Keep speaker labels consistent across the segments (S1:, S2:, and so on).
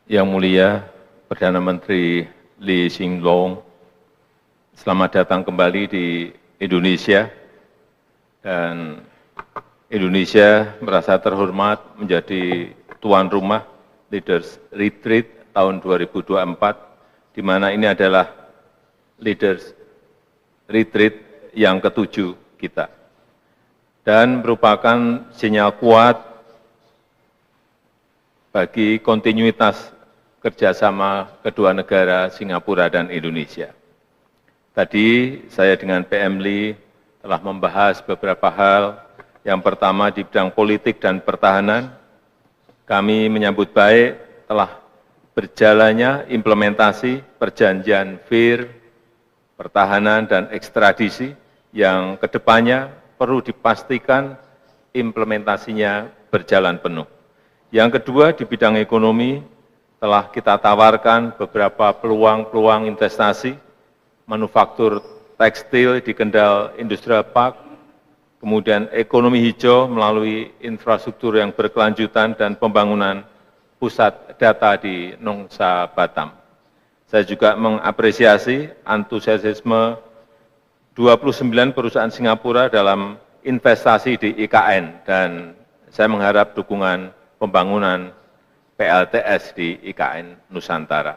S1: Yang mulia Perdana Menteri Hsien Loong, selamat datang kembali di Indonesia, dan Indonesia merasa terhormat menjadi tuan rumah Leaders Retreat tahun 2024, di mana ini adalah Leaders Retreat yang ke-7 kita, dan merupakan sinyal kuat bagi kontinuitas kerjasama kedua negara Singapura dan Indonesia. Tadi saya dengan PM Lee telah membahas beberapa hal. Yang pertama di bidang politik dan pertahanan, kami menyambut baik telah berjalannya implementasi perjanjian VIR, pertahanan dan ekstradisi yang kedepannya perlu dipastikan implementasinya berjalan penuh. Yang kedua, di bidang ekonomi telah kita tawarkan beberapa peluang-peluang investasi, manufaktur tekstil di Kendal Industrial Park, kemudian ekonomi hijau melalui infrastruktur yang berkelanjutan dan pembangunan pusat data di Nongsa, Batam. Saya juga mengapresiasi antusiasme 29 perusahaan Singapura dalam investasi di IKN, dan saya mengharap dukungan pembangunan PLTS di IKN Nusantara.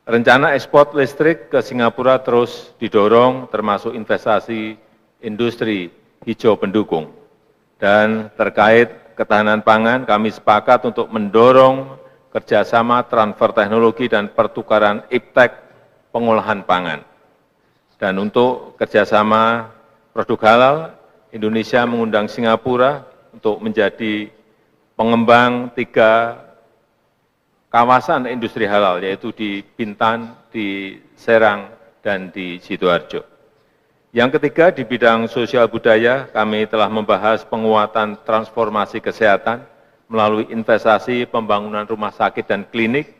S1: Rencana ekspor listrik ke Singapura terus didorong, termasuk investasi industri hijau pendukung. Dan terkait ketahanan pangan, kami sepakat untuk mendorong kerjasama transfer teknologi dan pertukaran iptek pengolahan pangan. Dan untuk kerjasama produk halal, Indonesia mengundang Singapura untuk menjadi pengembang 3 kawasan industri halal, yaitu di Bintan, di Serang, dan di Sidoarjo. Yang ketiga, di bidang sosial budaya, kami telah membahas penguatan transformasi kesehatan melalui investasi pembangunan rumah sakit dan klinik,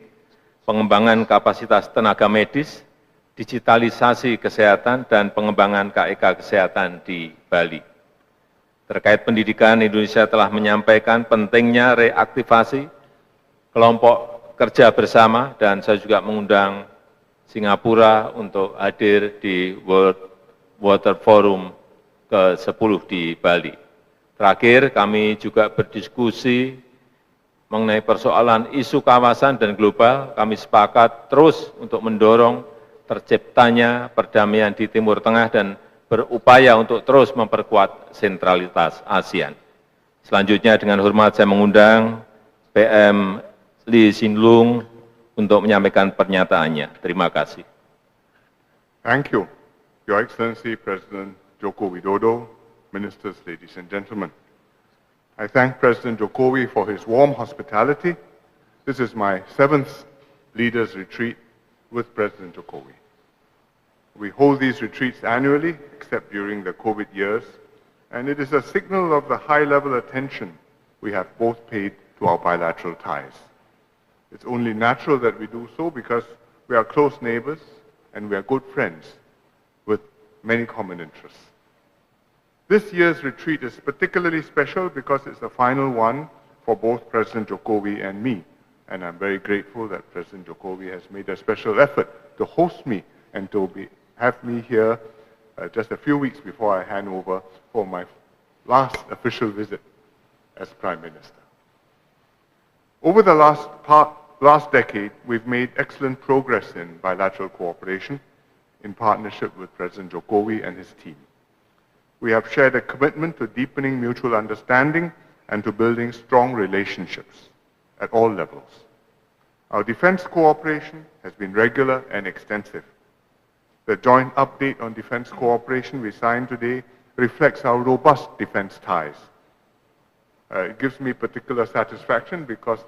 S1: pengembangan kapasitas tenaga medis, digitalisasi kesehatan, dan pengembangan KEK kesehatan di Bali. Terkait pendidikan, Indonesia telah menyampaikan pentingnya reaktivasi kelompok kerja bersama, dan saya juga mengundang Singapura untuk hadir di World Water Forum ke-10 di Bali. Terakhir, kami juga berdiskusi mengenai persoalan isu kawasan dan global. Kami sepakat terus untuk mendorong terciptanya perdamaian di Timur Tengah dan berupaya untuk terus memperkuat sentralitas ASEAN. Selanjutnya dengan hormat saya mengundang PM Hsien Loong untuk menyampaikan pernyataannya. Terima kasih.
S2: Thank you, Your Excellency President Joko Widodo, Ministers, ladies and gentlemen. I thank President Jokowi for his warm hospitality. This is my 7th Leaders Retreat with President Jokowi. We hold these retreats annually, except during the COVID years, and it is a signal of the high-level attention we have both paid to our bilateral ties. It's only natural that we do so because we are close neighbors and we are good friends with many common interests. This year's retreat is particularly special because it's the final one for both President Jokowi and me, and I'm very grateful that President Jokowi has made a special effort to host me and to have me here just a few weeks before I hand over for my last official visit as Prime Minister. Over the last decade, we've made excellent progress in bilateral cooperation in partnership with President Jokowi and his team. We have shared a commitment to deepening mutual understanding and to building strong relationships at all levels. Our defense cooperation has been regular and extensive. The joint update on defense cooperation we signed today reflects our robust defense ties. It gives me particular satisfaction because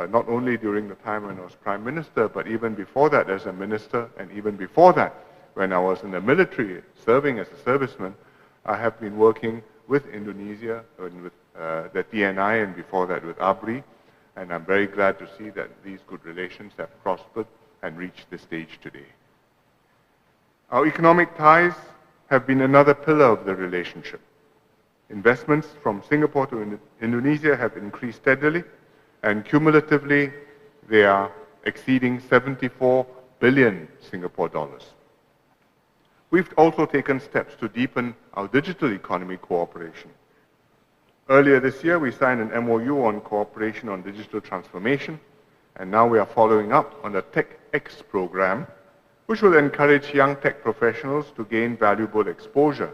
S2: not only during the time when I was Prime Minister, but even before that as a minister, and even before that when I was in the military serving as a serviceman, I have been working with Indonesia, and with the TNI, and before that with ABRI, and I'm very glad to see that these good relations have prospered and reached this stage today. Our economic ties have been another pillar of the relationship. Investments from Singapore to Indonesia have increased steadily, and cumulatively, They are exceeding 74 billion Singapore dollars. We've also taken steps to deepen our digital economy cooperation. Earlier this year, we signed an MOU on cooperation on digital transformation, and now we are following up on the TechX program, which will encourage young tech professionals to gain valuable exposure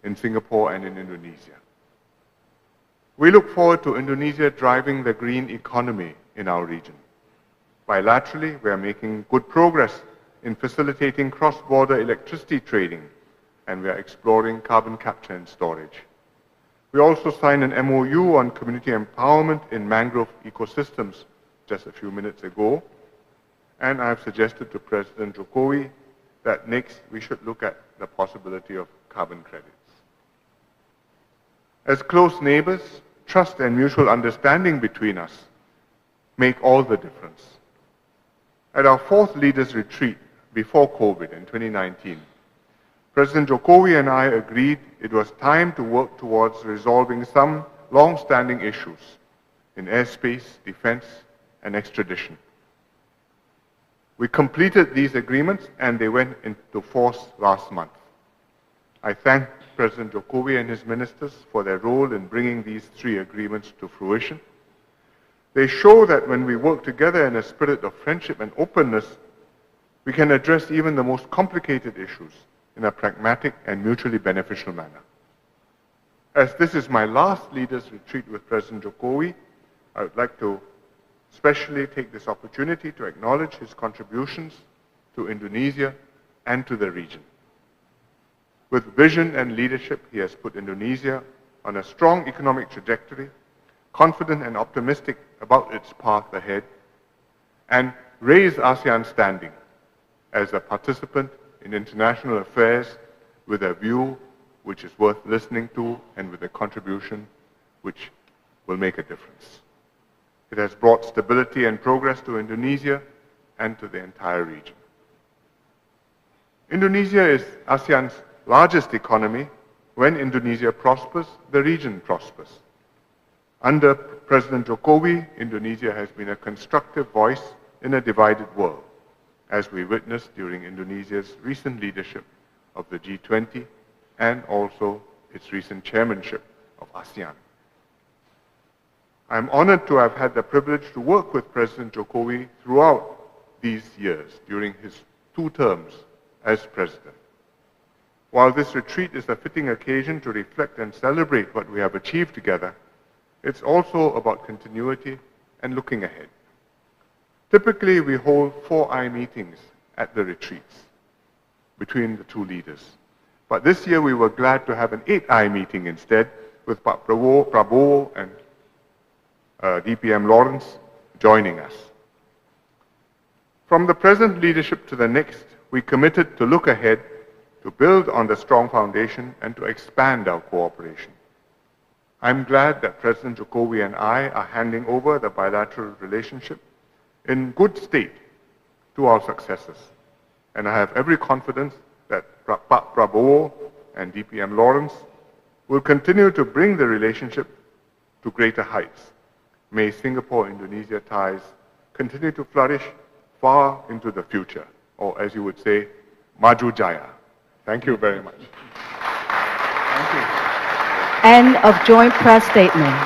S2: in Singapore and in Indonesia. We look forward to Indonesia driving the green economy in our region. Bilaterally, we are making good progress in facilitating cross-border electricity trading, and we are exploring carbon capture and storage. We also signed an MOU on community empowerment in mangrove ecosystems just a few minutes ago, and I have suggested to President Jokowi that next we should look at the possibility of carbon credits. As close neighbors, trust and mutual understanding between us make all the difference. At our fourth leaders retreat before COVID in 2019, President Jokowi and I agreed it was time to work towards resolving some long-standing issues in airspace, defense, and extradition. We completed these agreements and they went into force last month. I thank President Jokowi and his ministers for their role in bringing these three agreements to fruition. They show that when we work together in a spirit of friendship and openness, we can address even the most complicated issues in a pragmatic and mutually beneficial manner. As this is my last leaders retreat with President Jokowi, I would like to especially take this opportunity to acknowledge his contributions to Indonesia and to the region. With vision and leadership, he has put Indonesia on a strong economic trajectory, confident and optimistic about its path ahead, and raised ASEAN's standing as a participant in international affairs with a view which is worth listening to and with a contribution which will make a difference. It has brought stability and progress to Indonesia and to the entire region. Indonesia is ASEAN's largest economy. When Indonesia prospers, the region prospers. Under President Jokowi, Indonesia has been a constructive voice in a divided world, as we witnessed during Indonesia's recent leadership of the G20 and also its recent chairmanship of ASEAN. I am honored to have had the privilege to work with President Jokowi throughout these years during his 2 terms as president. While this retreat is a fitting occasion to reflect and celebrate what we have achieved together, it's also about continuity and looking ahead. Typically, we hold 4-eye meetings at the retreats between the 2 leaders. But this year, we were glad to have an 8-eye meeting instead, with Prabowo and DPM Lawrence joining us. From the present leadership to the next, we committed to look ahead, to build on the strong foundation, and to expand our cooperation. I'm glad that President Jokowi and I are handing over the bilateral relationship in good state to our successors. And I have every confidence that Prabowo and DPM Lawrence will continue to bring the relationship to greater heights. May Singapore-Indonesia ties continue to flourish far into the future, or as you would say, Maju Jaya. Thank you very much. Thank you.
S3: End of joint press statement.